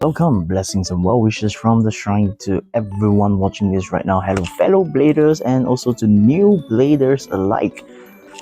Welcome, blessings and well wishes from the shrine to everyone watching this right now. Hello fellow bladers and also to new bladers alike.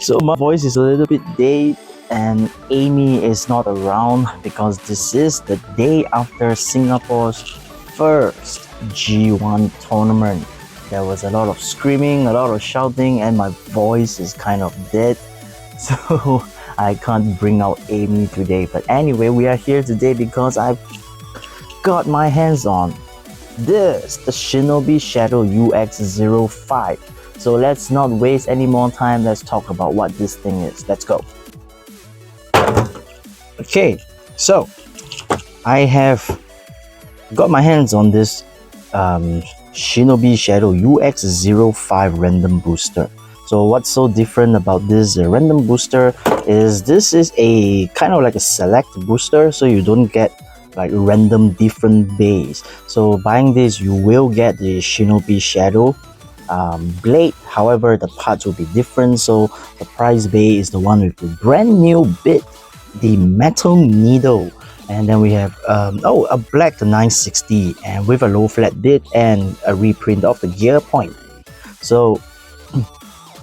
So my voice is a little bit dead and Amy is not around because this is the day after Singapore's first G1 tournament. There was a lot of screaming, a lot of shouting, and my voice is kind of dead. So I can't bring out Amy today. But anyway, we are here today because I've got my hands on this, the ShinobiShadow UX-05. So let's not waste any more time. Let's talk about what this thing is. Let's go. Okay, so I have got my hands on this ShinobiShadow UX-05 random booster. So what's so different about this random booster is this is a kind of like a select booster, so you don't get like random different bays. So buying this, you will get the ShinobiShadow blade. However, the parts will be different. So the prize bay is the one with the brand new bit, the metal needle, and then we have a black 960 and with a low flat bit and a reprint of the gear point. So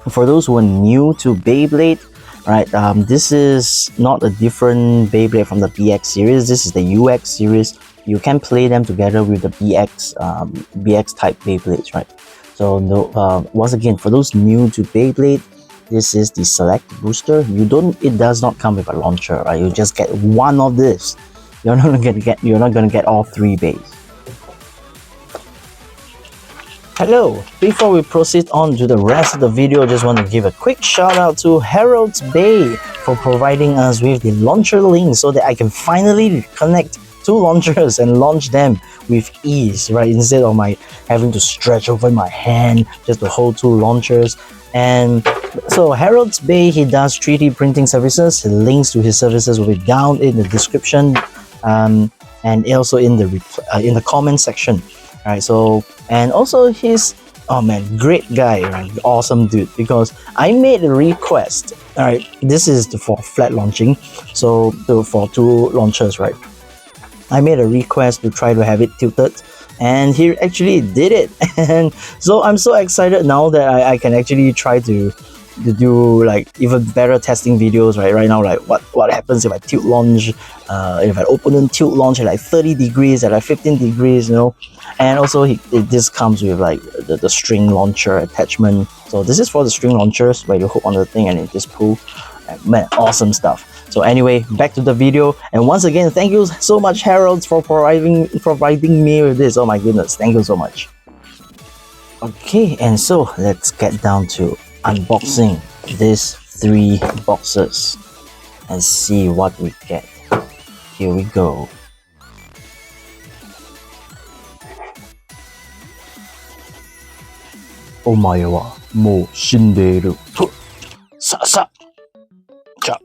for those who are new to Beyblade, right, this is not a different Beyblade from the BX series. This is the UX series. You can play them together with the BX type Beyblades, right? So once again, for those new to Beyblade, this is the select booster. It does not come with a launcher, right? You just get one of this. You're not gonna get all three bays. Hello, before we proceed on to the rest of the video, I just want to give a quick shout out to Harold's Bay for providing us with the launcher link so that I can finally connect two launchers and launch them with ease, right? Instead of my having to stretch over my hand just to hold two launchers. And so Harold's Bay, he does 3D printing services. The links to his services will be down in the description and also in the comment section. Alright, so and also he's great guy, right? Awesome dude, because I made a request. Alright, this is for flat launching, so for two launchers, right? I made a request to try to have it tilted, and he actually did it. And so I'm so excited now that I can actually try to do like even better testing videos right now, like what happens if I tilt launch, if I open and tilt launch at like 30 degrees, at like 15 degrees, you know. And also this comes with like the string launcher attachment. So this is for the string launchers where you hook on the thing and it just pull. And man, awesome stuff. So anyway, back to the video, and once again, thank you so much, Harold, for providing me with this. Oh my goodness, thank you so much. Okay, and so let's get down to unboxing these three boxes and see what we get. Here we go. Omae wa mou shinderu. Sa. Ja.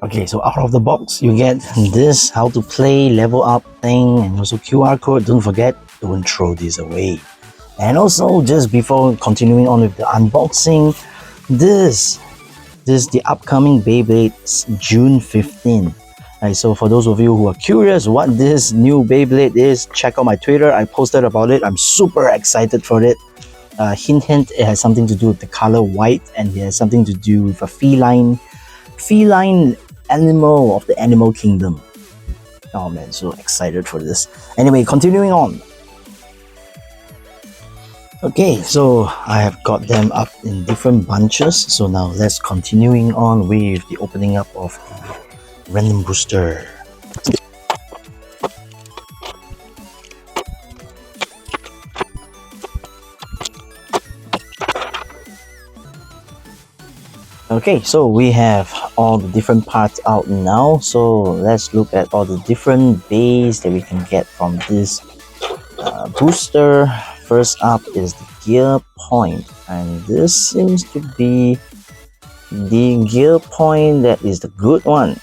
Okay, so out of the box, you get this how to play level up thing and also QR code. Don't forget, don't throw this away. And also, just before continuing on with the unboxing, this is the upcoming Beyblade June 15. Right, so for those of you who are curious what this new Beyblade is, check out my Twitter. I posted about it. I'm super excited for it. Hint, it has something to do with the color white, and it has something to do with a feline animal of the animal kingdom. Oh man, so excited for this. Anyway, continuing on. Okay, so I have got them up in different bunches. So now let's continuing on with the opening up of the random booster. Okay, so we have all the different parts out now. So let's look at all the different bays that we can get from this booster. First up is the gear point, and this seems to be the gear point that is the good one.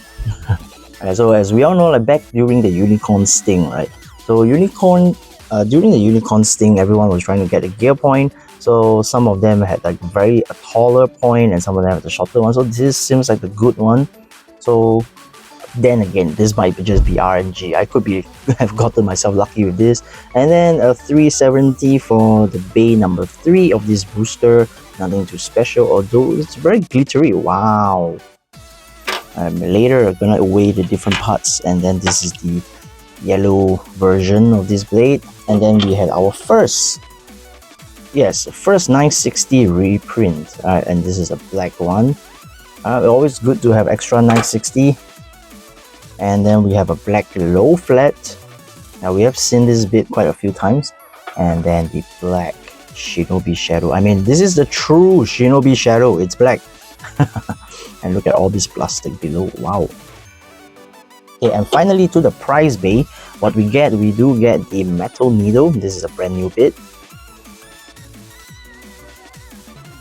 Right, so as we all know, like back during the UnicornSting, right? So during the UnicornSting, everyone was trying to get a gear point. So some of them had like very a taller point and some of them had the shorter one. So this seems like the good one. So then again, this might just be RNG. I could be have gotten myself lucky with this. And then a 370 for the bay number 3 of this booster. Nothing too special, although it's very glittery. Wow. Later I'm gonna weigh the different parts, and then this is the yellow version of this blade. And then we had our first 960 reprint, and this is a black one. Always good to have extra 960. And then we have a black low flat. Now we have seen this bit quite a few times. And then the black ShinobiShadow. I mean, this is the true ShinobiShadow. It's black. And look at all this plastic below. Wow. Okay, and finally to the prize bay, what we do get the metal needle. This is a brand new bit.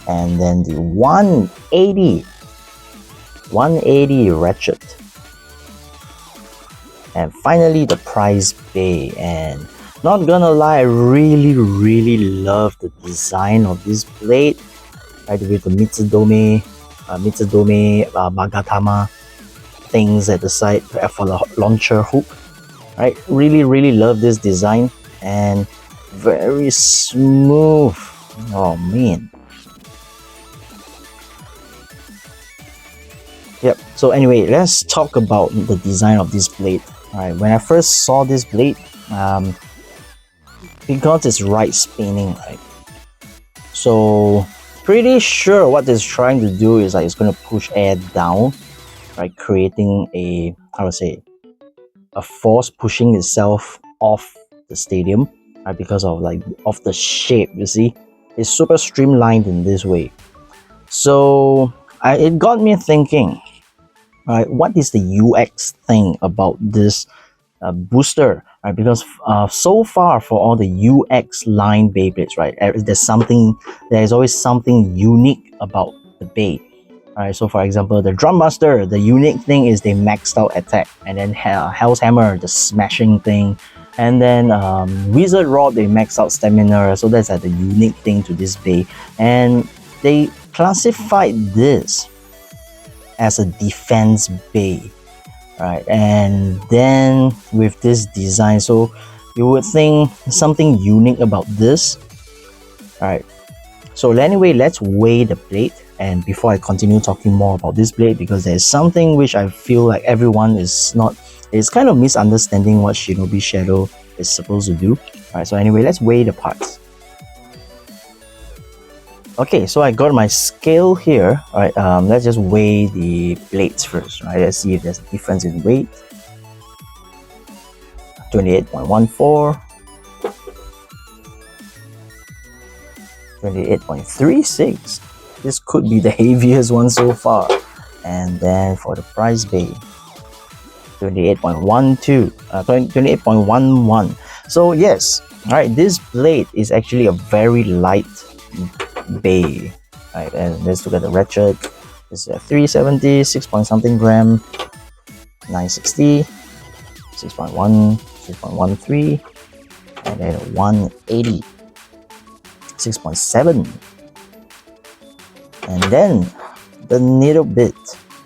And then the 180 ratchet. And finally the prize bay. And not gonna lie, I really love the design of this blade, right, with the Mitsudome Magatama things at the side for the launcher hook, right? Really love this design, and very smooth. Oh man. Yep, so anyway, let's talk about the design of this blade. Alright, when I first saw this blade, because it's right spinning, right? So pretty sure what it's trying to do is like it's gonna push air down, right? Creating a, how to say, a force pushing itself off the stadium, right? Because of the shape, you see? It's super streamlined in this way. So it got me thinking, right? What is the UX thing about this booster, right? Because so far for all the UX line Beyblades, right, there's always something unique about the Bey. Alright, so for example, the DranBuster, the unique thing is they maxed out attack, and then Hell's Hammer, the smashing thing, and then Wizard Rod, they maxed out stamina. So that's like the unique thing to this Bey, and they classified this as a defense Bey. Right, and then with this design, so you would think something unique about this. Alright, so anyway, let's weigh the blade. And before I continue talking more about this blade, because there's something which I feel like everyone is kind of misunderstanding what ShinobiShadow is supposed to do. Alright, so anyway, let's weigh the parts. Okay, so I got my scale here. Alright, let's just weigh the blades first, right? Let's see if there's a difference in weight. 28.14, 28.36. This could be the heaviest one so far. And then for the prize Bey, 28.12, 28.11. So yes, alright, this blade is actually a very light Bey. Right, and let's look at the ratchet. It's a 370, 6 point something gram, 960, 6.1, 6.13, and then 180, 6.7. And then the needle bit.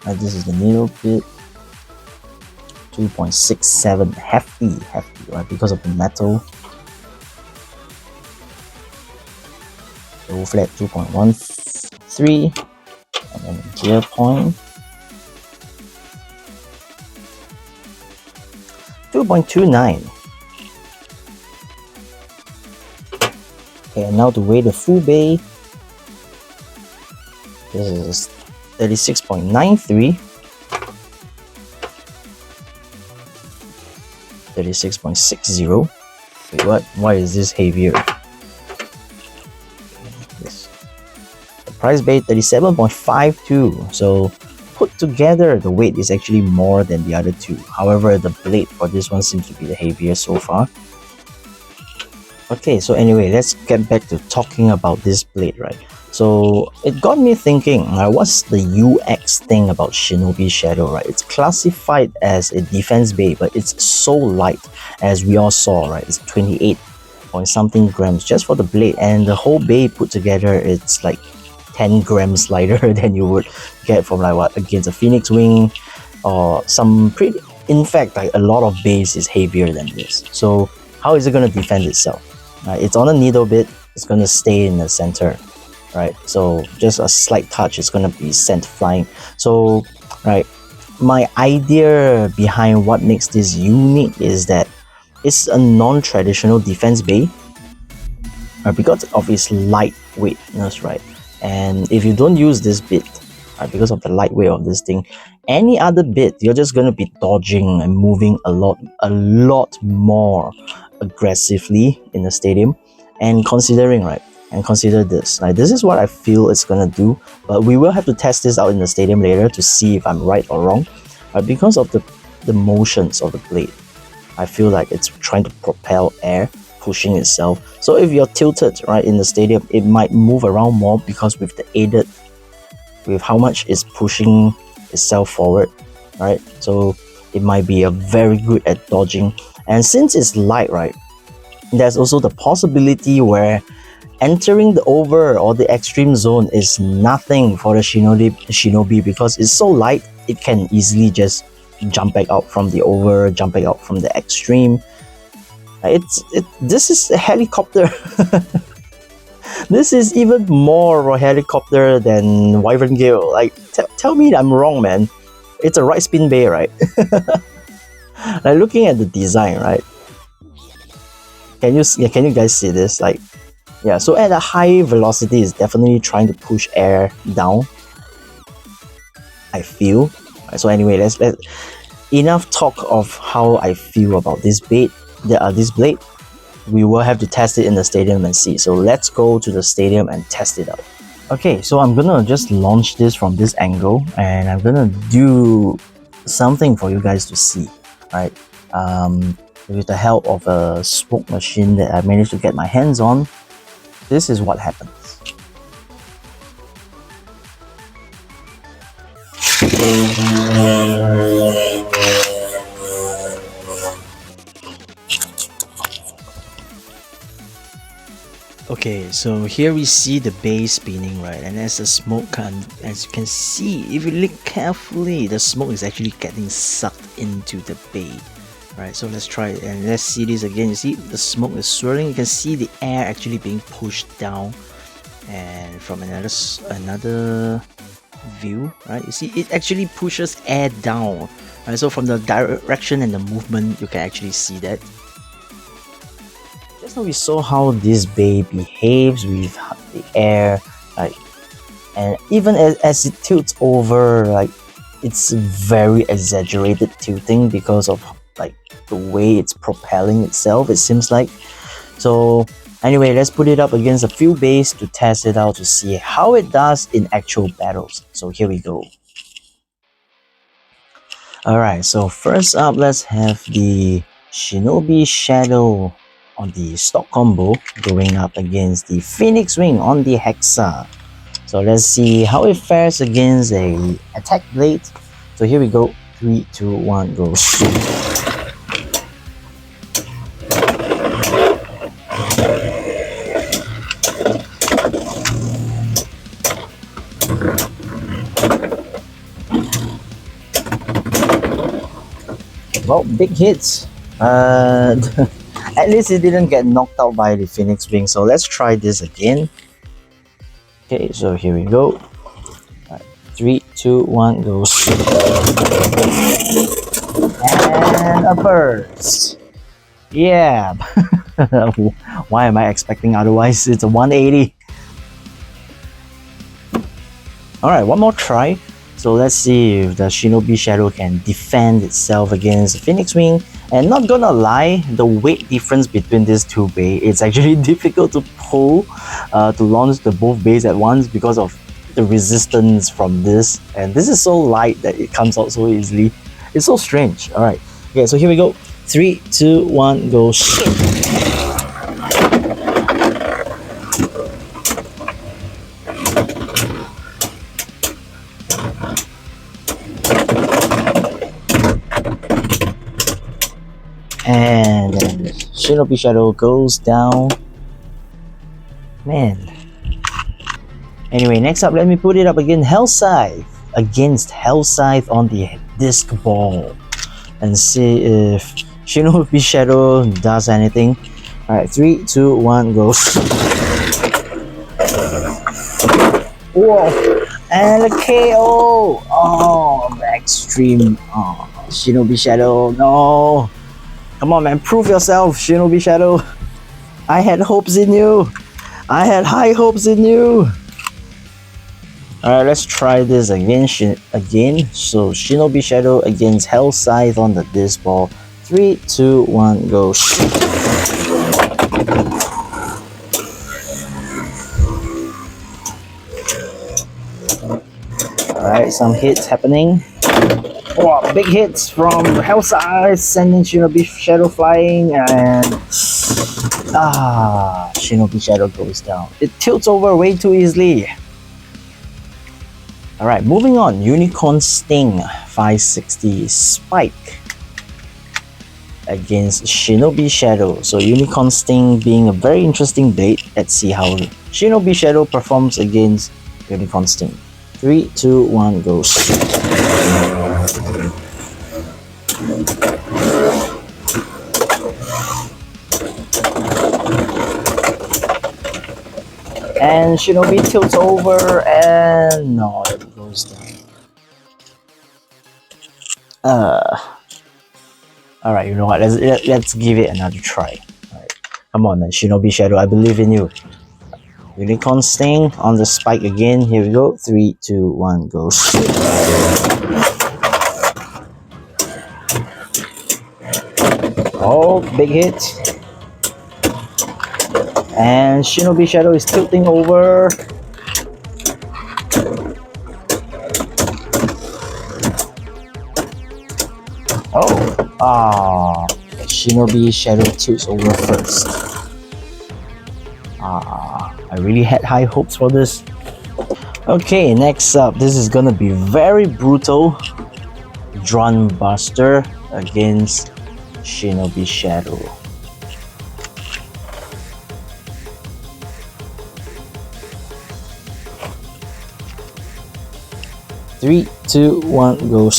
This is the needle bit. 2.67, hefty, right? Because of the metal. Low flat 2.13, and then gear point 2.29. Okay, and now to weigh the full Bey. This is 36.93, 36.60. Wait, what? Why is this heavier? The prize Bey 37.52. So put together, the weight is actually more than the other two. However, the blade for this one seems to be the heaviest so far. Okay, so anyway, let's get back to talking about this blade, right? So it got me thinking, what's the UX thing about ShinobiShadow, right? It's classified as a defense Bey, but it's so light, as we all saw, right? It's 28 point something grams just for the blade, and the whole bay put together, it's like 10 grams lighter than you would get from like what, against a PhoenixWing or some pretty, in fact like a lot of bays is heavier than this. So how is it going to defend itself? It's on a needle bit, it's going to stay in the center, right? So just a slight touch, it's going to be sent flying. So right, my idea behind what makes this unique is that it's a non-traditional defense bay, because of its lightweightness, right? And if you don't use this bit, because of the lightweight of this thing, any other bit, you're just going to be dodging and moving a lot more aggressively in the stadium. And considering, right, and consider this, like, this is what I feel it's going to do, but we will have to test this out in the stadium later to see if I'm right or wrong. Because of the motions of the blade, I feel like it's trying to propel air, pushing itself. So if you're tilted right in the stadium, it might move around more because with how much it's pushing itself forward, right? So it might be very good at dodging. And since it's light, right, there's also the possibility where entering the over or the extreme zone is nothing for the Shinobi, because it's so light, it can easily just jump back out from the over, jump back out from the extreme. This is a helicopter. This is even more of a helicopter than Wyvern Gale. Like, tell me I'm wrong, man. It's a right spin bay, right? Like, looking at the design, right? Can you guys see this? Like, yeah. So at a high velocity, it's definitely trying to push air down, I feel. So anyway, let's enough talk of how I feel about this blade. We will have to test it in the stadium and see. So let's go to the stadium and test it out. Okay, so I'm gonna just launch this from this angle, and I'm gonna do something for you guys to see, right? With the help of a smoke machine that I managed to get my hands on, this is what happens. Okay, so here we see the bay spinning, right? And as the smoke as you can see, if you look carefully, the smoke is actually getting sucked into the bay, right? So let's try it and let's see this again. You see the smoke is swirling. You can see the air actually being pushed down, and from another view, right? You see it actually pushes air down, right? So from the direction and the movement, you can actually see that. Just now we saw how this bay behaves with the air, like, and even as it tilts over, like, it's very exaggerated tilting because of like the way it's propelling itself, it seems like. So anyway, let's put it up against a few bays to test it out to see how it does in actual battles. So here we go. Alright, so first up, let's have the ShinobiShadow on the stock combo going up against the PhoenixWing on the Hexa. So let's see how it fares against a attack blade. So here we go. 3, 2, 1, go. Well, big hits. At least it didn't get knocked out by the PhoenixWing. So let's try this again. Okay, so here we go. 3, 2, 1, go. And a burst. Yeah. Why am I expecting otherwise? It's a 180. Alright, one more try. So let's see if the ShinobiShadow can defend itself against the PhoenixWing. And not gonna lie, the weight difference between these two bays, it's actually difficult to pull, to launch the both bays at once because of the resistance from this. And this is so light that it comes out so easily. It's so strange. Alright, okay, so here we go. 3, 2, 1, go. And then ShinobiShadow goes down. Man. Anyway, next up, let me put it up again. HellScythe against HellScythe on the disc ball. And see if ShinobiShadow does anything. Alright, 3, 2, 1, go. Whoa! And a KO! Oh, the extreme. Oh, ShinobiShadow, no! Come on, man, prove yourself, ShinobiShadow. I had hopes in you. I had high hopes in you. Alright, let's try this again. So ShinobiShadow against HellScythe on the disc ball. 3, 2, 1, go. Alright, some hits happening. Oh, big hits from HellScythe, sending ShinobiShadow flying, and ShinobiShadow goes down. It tilts over way too easily. Alright, moving on. UnicornSting 560 Spike against ShinobiShadow. So UnicornSting being a very interesting blade. Let's see how ShinobiShadow performs against UnicornSting. 3, 2, 1, go. And Shinobi tilts over, and no, it goes down. Alright, you know what? Let's give it another try. Alright, come on, man, ShinobiShadow, I believe in you. UnicornSting on the spike again. Here we go. 3, 2, 1, go. Oh, big hit. And ShinobiShadow is tilting over. Oh, ShinobiShadow tilts over first. I really had high hopes for this. Okay, next up, this is gonna be very brutal. DranBuster against ShinobiShadow. Three, two, one, go.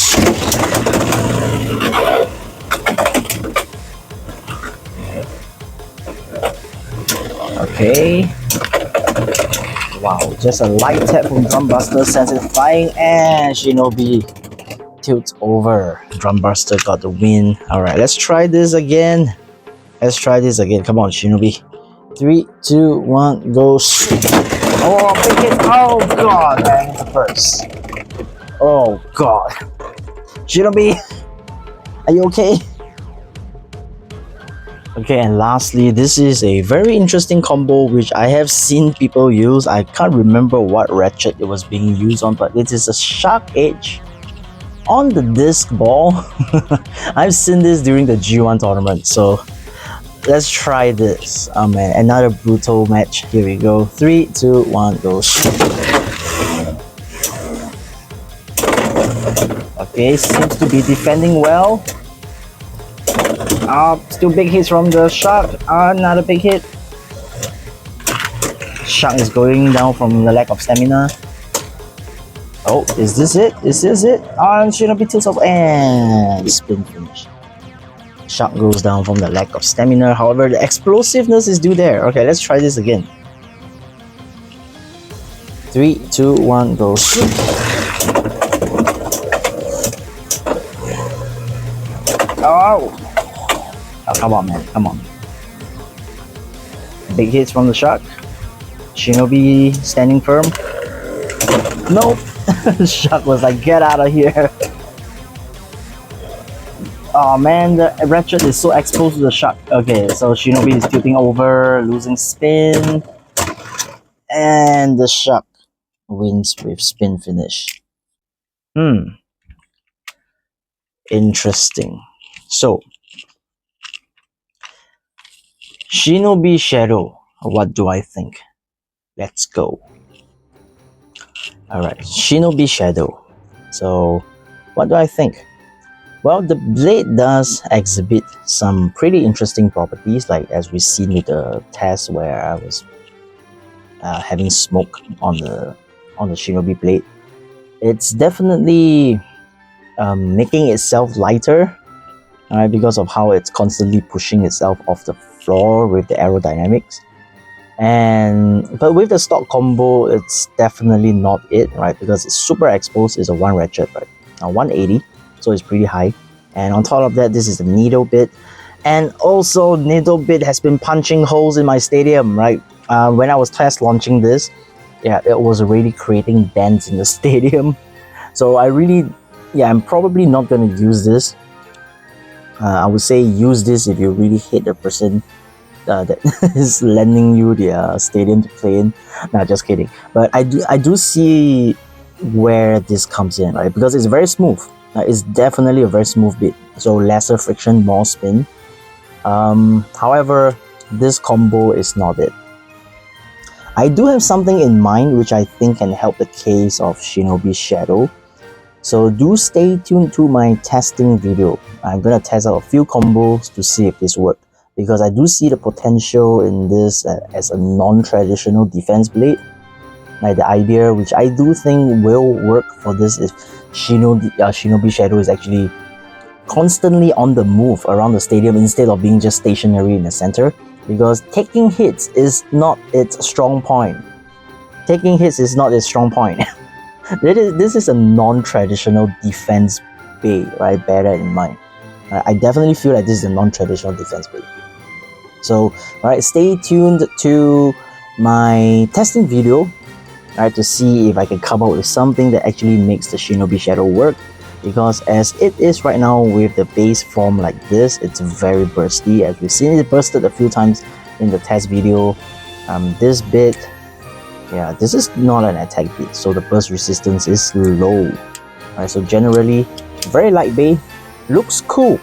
Okay. Wow, just a light tap from DranBuster sends it flying, and Shinobi tilts over. DranBuster got the win. Alright, let's try this again. Come on, Shinobi. 3, 2, 1, go. Oh, big hit. Oh god, man, the first. Oh god. Shinobi, are you okay? Okay, and lastly, this is a very interesting combo which I have seen people use. I can't remember what ratchet it was being used on, but it is a SharkEdge on the disc ball. I've seen this during the G1 tournament, so let's try this. Oh man, another brutal match. Here we go. 3, 2, 1, go. Okay, seems to be defending well. Still big hits from the Shark. Another big hit. Shark is going down from the lack of stamina. Oh, is this it? And Shinobi tilts off and spin finish. Shark goes down from the lack of stamina. However, the explosiveness is due there. Okay, let's try this again. 3, 2, 1, go. Oh! Oh, come on, man. Come on. Big hits from the Shark. Shinobi standing firm. Nope. Shark was like, get out of here. Oh man, the ratchet is so exposed to the Shark. Okay, so Shinobi is tilting over, losing spin. And the Shark wins with spin finish. Interesting. So, ShinobiShadow, what do I think? Let's go. Alright, ShinobiShadow. So, what do I think? Well, the blade does exhibit some pretty interesting properties, like as we've seen with the test where I was having smoke on the Shinobi blade. It's definitely making itself lighter, because of how it's constantly pushing itself off the floor with the aerodynamics. But with the stock combo, it's definitely not it, right? Because it's super exposed, is a one ratchet, right? 180, so it's pretty high. And on top of that, this is the needle bit, and also needle bit has been punching holes in my stadium, right? When I was test launching this, yeah, it was already creating dents in the stadium. So I'm probably not going to use this. I would say use this if you really hate the person that is lending you the stadium to play in. Nah, just kidding. But I do see where this comes in, right? Because it's very smooth. It's definitely a very smooth bit. So lesser friction, more spin. However, this combo is not it. I do have something in mind which I think can help the case of ShinobiShadow. So do stay tuned to my testing video. I'm gonna test out a few combos to see if this works, because I do see the potential in this as a non-traditional defense blade. Like the idea, which I do think will work for this, is ShinobiShadow is actually constantly on the move around the stadium instead of being just stationary in the center, because taking hits is not its strong point. Taking hits is not its strong point. This is a non-traditional defense bay, right? Bear that in mind. I definitely feel like this is a non-traditional defense bay. So, alright, stay tuned to my testing video, right, to see if I can come up with something that actually makes the ShinobiShadow work. Because as it is right now with the base form like this, it's very bursty. As we've seen it bursted a few times in the test video. This bit, yeah, this is not an attack bit, so the burst resistance is low. Alright, so generally, very light bay, looks cool.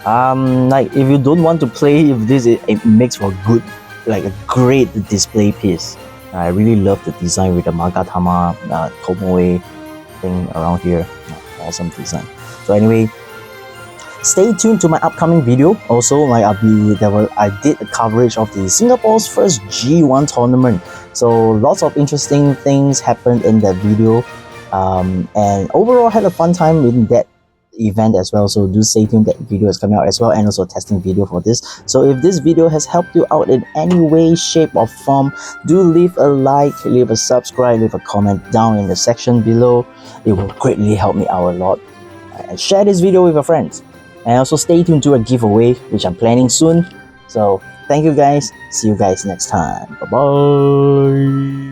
Like if you don't want to play with this, it makes for a great display piece. I really love the design with the Magatama Tomoe thing around here. Awesome design. So anyway, stay tuned to my upcoming video. Also, like I did a coverage of the Singapore's first G1 tournament. So lots of interesting things happened in that video, and overall had a fun time in that event as well. So do stay tuned, that video is coming out as well, and also a testing video for this. So if this video has helped you out in any way, shape or form, do leave a like, leave a subscribe, leave a comment down in the section below. It will greatly help me out a lot. And share this video with your friends, and also stay tuned to a giveaway which I'm planning soon. So thank you guys, see you guys next time, bye bye.